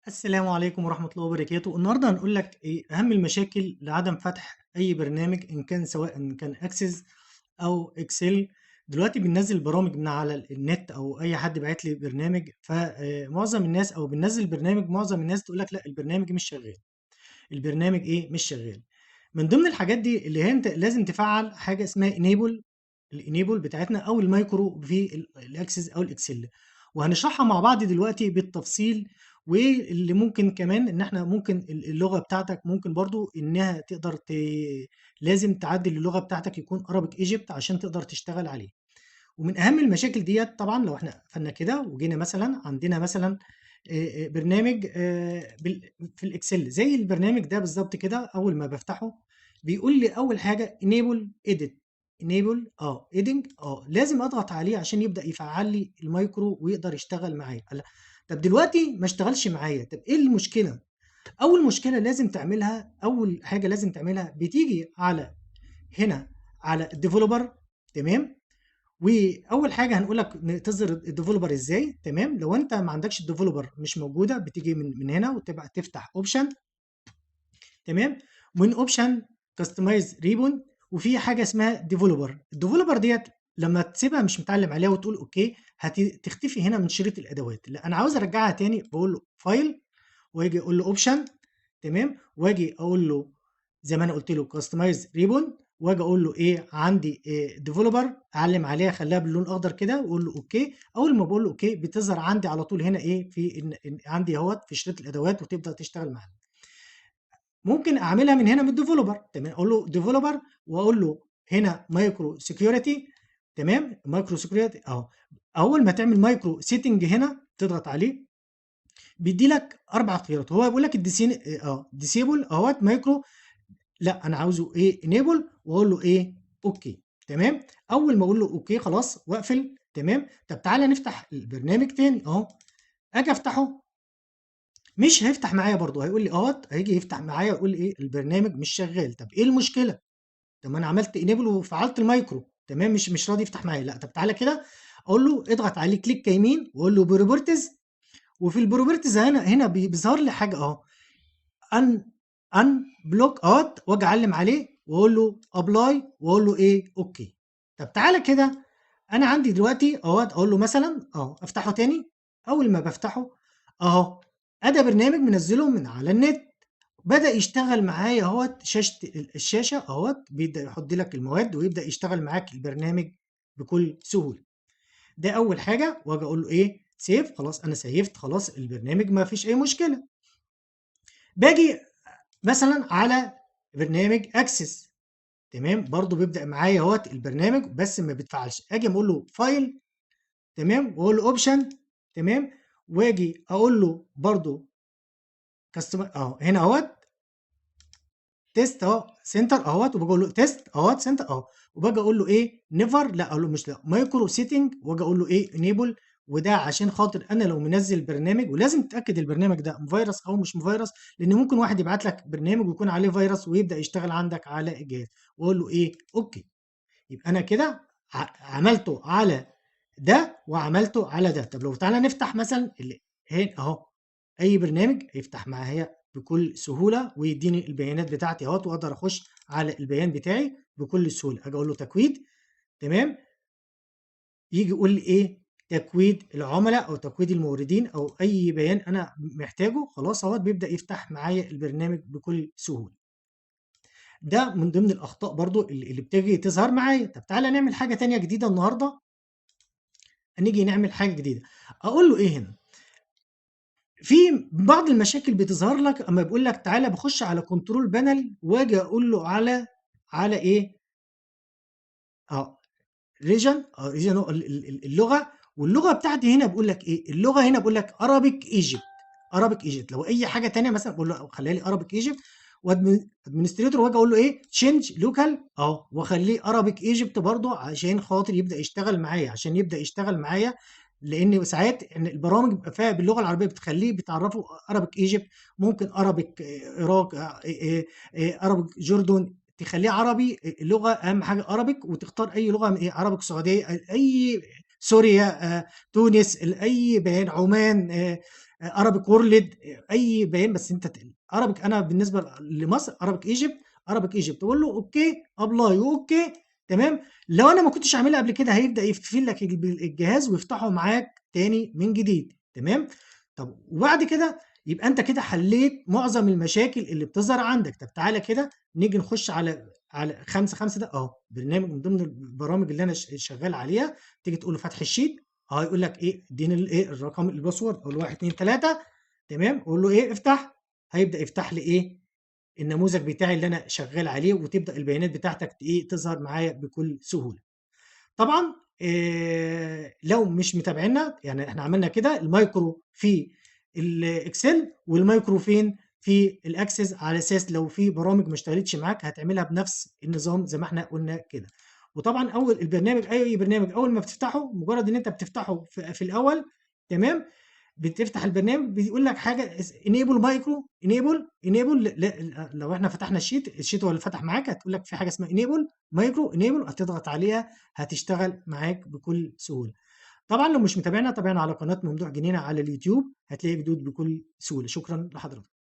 السلام عليكم ورحمة الله وبركاته. النهارده هنقول لك إيه أهم المشاكل لعدم فتح أي برنامج إن كان سواء إن كان أكسس أو إكسل. دلوقتي بننزل برامج من على النت أو أي حد باعت لي برنامج فمعظم الناس أو بننزل برنامج معظم الناس تقول لك لا البرنامج مش شغال. البرنامج إيه مش شغال. من ضمن الحاجات دي اللي هي أنت لازم تفعل حاجة اسمها انيبل الانيبل بتاعتنا او المايكرو في الاكسس او الاكسل، وهنشرحها مع بعض دلوقتي بالتفصيل. واللي ممكن كمان ان احنا ممكن اللغه بتاعتك ممكن برضو انها تقدر لازم تعدل اللغه بتاعتك يكون Arabic Egypt عشان تقدر تشتغل عليه. ومن اهم المشاكل ديت طبعا لو احنا قفلنا كده وجينا مثلا عندنا مثلا برنامج في الاكسل زي البرنامج ده بالظبط كده. اول ما بفتحه بيقول لي اول حاجه enable edit. enable ايدنج لازم اضغط عليه عشان يبدا يفعل لي المايكرو ويقدر يشتغل معايا. طب دلوقتي ما اشتغلش معايا، طب ايه المشكله؟ اول مشكله لازم تعملها، اول حاجه لازم تعملها بتيجي على هنا على الديفلوبر. تمام. واول حاجه هنقول لك تظهر الديفلوبر ازاي. تمام. لو انت ما عندكش الديفلوبر مش موجوده بتيجي من هنا وتبقى تفتح اوبشن. تمام. من اوبشن كاستمايز ريبون وفي حاجه اسمها ديفلوبر. الديفلوبر ديت لما تسيبها مش متعلم عليها وتقول اوكي هتختفي هنا من شريط الادوات. لا انا عاوز ارجعها تاني، بقول له فايل واجي اقول له اوبشن. تمام. واجي اقول له زي ما انا قلت له كاستمايز ريبون، واجي اقول له ايه عندي ديفلوبر اعلم عليها اخليها باللون الاخضر كده واقول له اوكي. اول ما بقول له اوكي بتظهر عندي على طول هنا ايه في إن عندي اهوت في شريط الادوات وتبدا تشتغل معانا. ممكن اعملها من هنا من الديفلوبر. تمام. اقول له ديفلوبر واقول له هنا مايكرو سكيورتي. تمام. مايكرو سكيورتي اول ما تعمل مايكرو سيتنج هنا تضغط عليه بيدي لك اربع اختيارات. هو بيقول لك الديسين ديسيبل اهوت مايكرو. لا انا عاوزه ايه انيبل واقول له ايه اوكي. تمام. اول ما اقول له اوكي خلاص واقفل. تمام. طب تعالى نفتح البرنامج تاني اهو. اجي افتحه مش هيفتح معايا برضه، هيقول لي هيجي يفتح معايا يقول لي ايه البرنامج مش شغال. طب ايه المشكله؟ طب ما انا عملت انيبل وفعلت المايكرو. تمام. مش راضي يفتح معايا. لا طب تعالى كده اقول له اضغط عليه كليك يمين واقول له بروبرتيز. وفي البروبرتيز هنا بيظهر لي حاجه ان ان بلوك واجي اعلم عليه واقول له ابلاي واقول له ايه اوكي. طب تعالى كده انا عندي دلوقتي اقول له مثلا افتحه تاني. اول ما بفتحه اهو ادي برنامج منزله من على النت بدأ يشتغل معايا شاشة الشاشة بيبدأ يحط لك المواد ويبدأ يشتغل معاك البرنامج بكل سهولة. ده أول حاجة وأجي أقول له إيه سيف. خلاص أنا سيفت خلاص البرنامج ما فيش أي مشكلة. باجي مثلا على برنامج اكسس. تمام. برضو بيبدأ معايا البرنامج بس ما بيتفعلش. اجي اقول له فايل. تمام. واقول له اوبشن. تمام. واجي اقول له برضو كاستمر هنا تيست سنتر وباجي اقول له تيست سنتر وباجي اقول له ايه نيفر. لا اقول له مش لا مايكرو سيتنج واجي اقول له ايه انيبل. وده عشان خاطر انا لو منزل برنامج ولازم تتاكد البرنامج ده فيروس او مش فيروس، لان ممكن واحد يبعت لك برنامج ويكون عليه فيروس ويبدا يشتغل عندك على الجهاز. واقول له ايه اوكي. يبقى انا كده عملته على ده وعملته على ده. طب لو تعالى نفتح مثلا هنا اي برنامج هيفتح معايا بكل سهوله ويديني البيانات بتاعتي واقدر اخش على البيان بتاعي بكل سهوله. اجي اقول له تكويد. تمام. يجي يقول لي ايه تكويد العملاء او تكويد الموردين او اي بيان انا محتاجه. خلاص بيبدا يفتح معايا البرنامج بكل سهوله. ده من ضمن الاخطاء برضو اللي بتيجي تظهر معايا. طب تعالى نعمل حاجه تانية جديده النهارده. هنيجي نعمل حاجه جديده. اقول له ايه هنا في بعض المشاكل بتظهر لك اما بيقول لك تعالى بخش على كنترول بانل واجي اقول له على ايه اه ريجن اللغه. واللغه بتاعتي هنا بقول لك ايه اللغه هنا بقول لك ارابيك ايجيبت. ارابيك ايجيبت. لو اي حاجه تانية مثلا بقول له خليها لي ارابيك ايجيبت. وادمنستريتور واجي اقول له ايه تشينج لوكال واخليه ارابيك ايجيبت برضه عشان خاطر يبدا يشتغل معايا لان ساعات ان البرامج بيبقى فيها باللغه العربيه بتخليه بتعرفه ارابيك ايجيبت. ممكن ارابيك عراق ارابيك جوردن تخليه عربي. اللغه اهم حاجه ارابيك وتختار اي لغه من ايه عربيك سعوديه اي سوريا تونس اي بيان عمان Arabic World، أي بيان، بس أنت Arabic. أنا بالنسبة لمصر Arabic Egypt تقول له أوكي apply وأوكي تمام. لو أنا ما كنتش عاملها قبل كده هيبدأ يقفل لك الجهاز ويفتحه معاك تاني من جديد تمام. طب وبعد كده يبقى أنت كده حليت معظم المشاكل اللي بتظهر عندك. طب تعالَ كده نيجي نخش على 5 ده برنامج من ضمن البرامج اللي أنا شغال عليها. تيجي تقول له فتح الشيت، هيقول لك إيه اديني الرقم الباسورد، اقول له 1 2 3 تمام، اقول له ايه افتح، هيبدأ يفتح لي النموذج بتاعي اللي انا شغال عليه، وتبدأ البيانات بتاعتك تظهر معايا بكل سهولة. طبعا لو مش متابعينا، يعني احنا عملنا كده المايكرو في الاكسل والمايكرو فين في الاكسس، على اساس لو في برامج ما اشتغلتش معاك هتعملها بنفس النظام زي ما احنا قلنا كده. وطبعا اي برنامج اول ما بتفتحه، مجرد ان انت بتفتحه في الاول تمام، بتفتح البرنامج بيقول لك حاجه انيبل مايكرو، انيبل. لو احنا فتحنا الشيت هو اللي فتح معاك، هتقول لك في حاجه اسمها انيبل مايكرو، انيبل هتضغط عليها هتشتغل معاك بكل سهوله. طبعا لو مش متابعنا، تابعنا على قناه ممدوح جنينه على اليوتيوب، هتلاقي جدود بكل سهوله. شكرا لحضرتك.